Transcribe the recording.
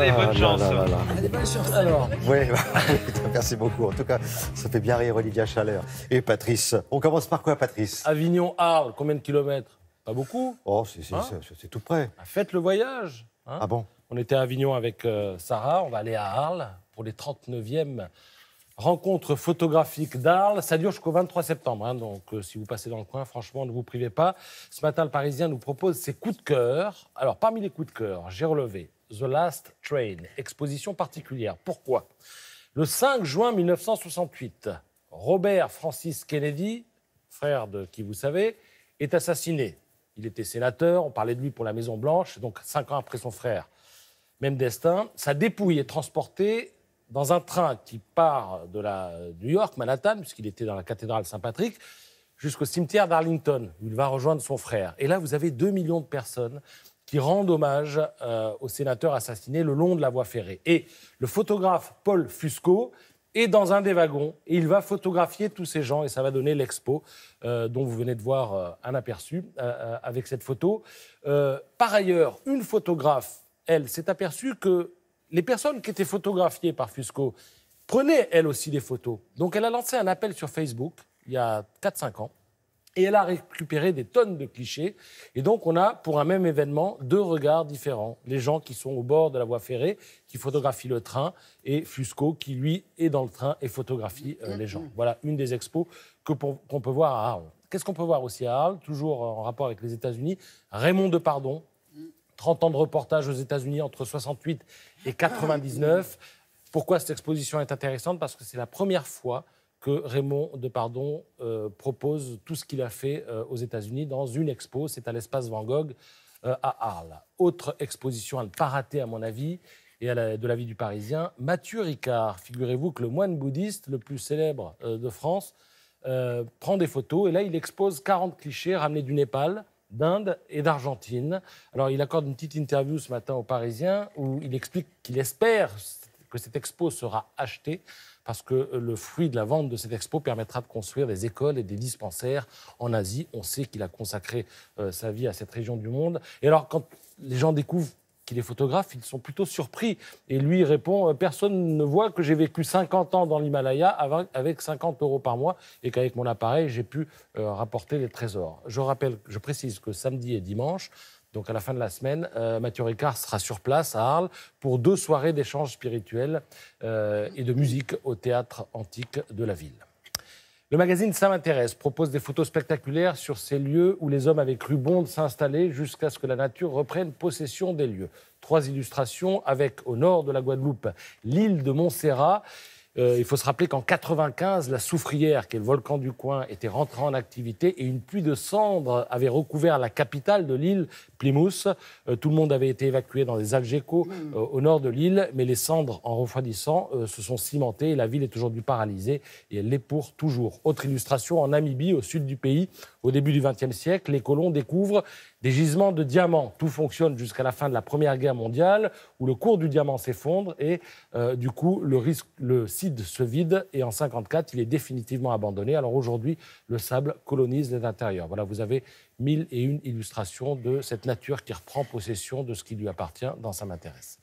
Allez, bonne chance. Allez, bonne chance alors. Oui, merci beaucoup. En tout cas, ça fait bien rire Olivia Chaleur. Et Patrice, on commence par quoi, Patrice? Avignon-Arles, combien de kilomètres? Pas beaucoup. Oh, c'est tout près. Faites le voyage. Ah bon? On était à Avignon avec Sarah, on va aller à Arles pour les 39e rencontres photographiques d'Arles. Ça dure jusqu'au 23 septembre, donc si vous passez dans le coin, franchement, ne vous privez pas. Ce matin, le Parisien nous propose ses coups de cœur. Alors, parmi les coups de cœur, j'ai relevé The Last Train, exposition particulière. Pourquoi? Le 5 juin 1968, Robert Francis Kennedy, frère de qui vous savez, est assassiné. Il était sénateur, on parlait de lui pour la Maison-Blanche, donc 5 ans après son frère. Même destin. Sa dépouille est transportée dans un train qui part de New York, Manhattan, puisqu'il était dans la cathédrale Saint-Patrick, jusqu'au cimetière d'Arlington, où il va rejoindre son frère. Et là, vous avez 2 millions de personnes qui rendent hommage au sénateur assassiné le long de la voie ferrée. Et le photographe Paul Fusco est dans un des wagons et il va photographier tous ces gens et ça va donner l'expo dont vous venez de voir un aperçu avec cette photo. Par ailleurs, une photographe, elle, s'est aperçue que les personnes qui étaient photographiées par Fusco prenaient, elles aussi, des photos. Donc, elle a lancé un appel sur Facebook, il y a 4-5 ans, et elle a récupéré des tonnes de clichés. Et donc, on a, pour un même événement, 2 regards différents. Les gens qui sont au bord de la voie ferrée, qui photographient le train, et Fusco, qui, lui, est dans le train et photographie les gens. Voilà une des expos qu'on peut voir à Arles. Qu'est-ce qu'on peut voir aussi à Arles, toujours en rapport avec les États-Unis? Raymond Depardon, 30 ans de reportage aux États-Unis entre 68 et 99. Pourquoi cette exposition est intéressante? Parce que c'est la première fois que Raymond Depardon propose tout ce qu'il a fait aux États-Unis dans une expo. C'est à l'espace Van Gogh à Arles. Autre exposition à ne pas rater, à mon avis, et de l'avis du Parisien, Mathieu Ricard. Figurez-vous que le moine bouddhiste le plus célèbre de France prend des photos. Et là, il expose 40 clichés ramenés du Népal, d'Inde et d'Argentine. Alors, il accorde une petite interview ce matin aux Parisiens où il explique qu'il espère que cette expo sera achetée parce que le fruit de la vente de cette expo permettra de construire des écoles et des dispensaires en Asie. On sait qu'il a consacré sa vie à cette région du monde. Et alors, quand les gens découvrent qu'il est photographe, ils sont plutôt surpris. Et lui, il répond « Personne ne voit que j'ai vécu 50 ans dans l'Himalaya avec 50 € par mois et qu'avec mon appareil, j'ai pu rapporter les trésors. » Je précise que samedi et dimanche, donc à la fin de la semaine, Mathieu Ricard sera sur place à Arles pour 2 soirées d'échanges spirituels et de musique au théâtre antique de la ville. Le magazine Ça m'intéresse propose des photos spectaculaires sur ces lieux où les hommes avaient cru bon de s'installer jusqu'à ce que la nature reprenne possession des lieux. 3 illustrations avec, au nord de la Guadeloupe, l'île de Montserrat. Il faut se rappeler qu'en 1995, la Soufrière, qui est le volcan du coin, était rentrée en activité et une pluie de cendres avait recouvert la capitale de l'île, Plymouth. Tout le monde avait été évacué dans des algécos au nord de l'île, mais les cendres, en refroidissant, se sont cimentées et la ville est aujourd'hui paralysée et elle l'est pour toujours. Autre illustration, en Namibie, au sud du pays, au début du XXe siècle, les colons découvrent des gisements de diamants. Tout fonctionne jusqu'à la fin de la Première Guerre mondiale, où le cours du diamant s'effondre et du coup, le site se vide et en 1954, il est définitivement abandonné. Alors aujourd'hui, le sable colonise les intérieurs. Voilà, vous avez 1001 illustrations de cette nature qui reprend possession de ce qui lui appartient dans Ça m'intéresse.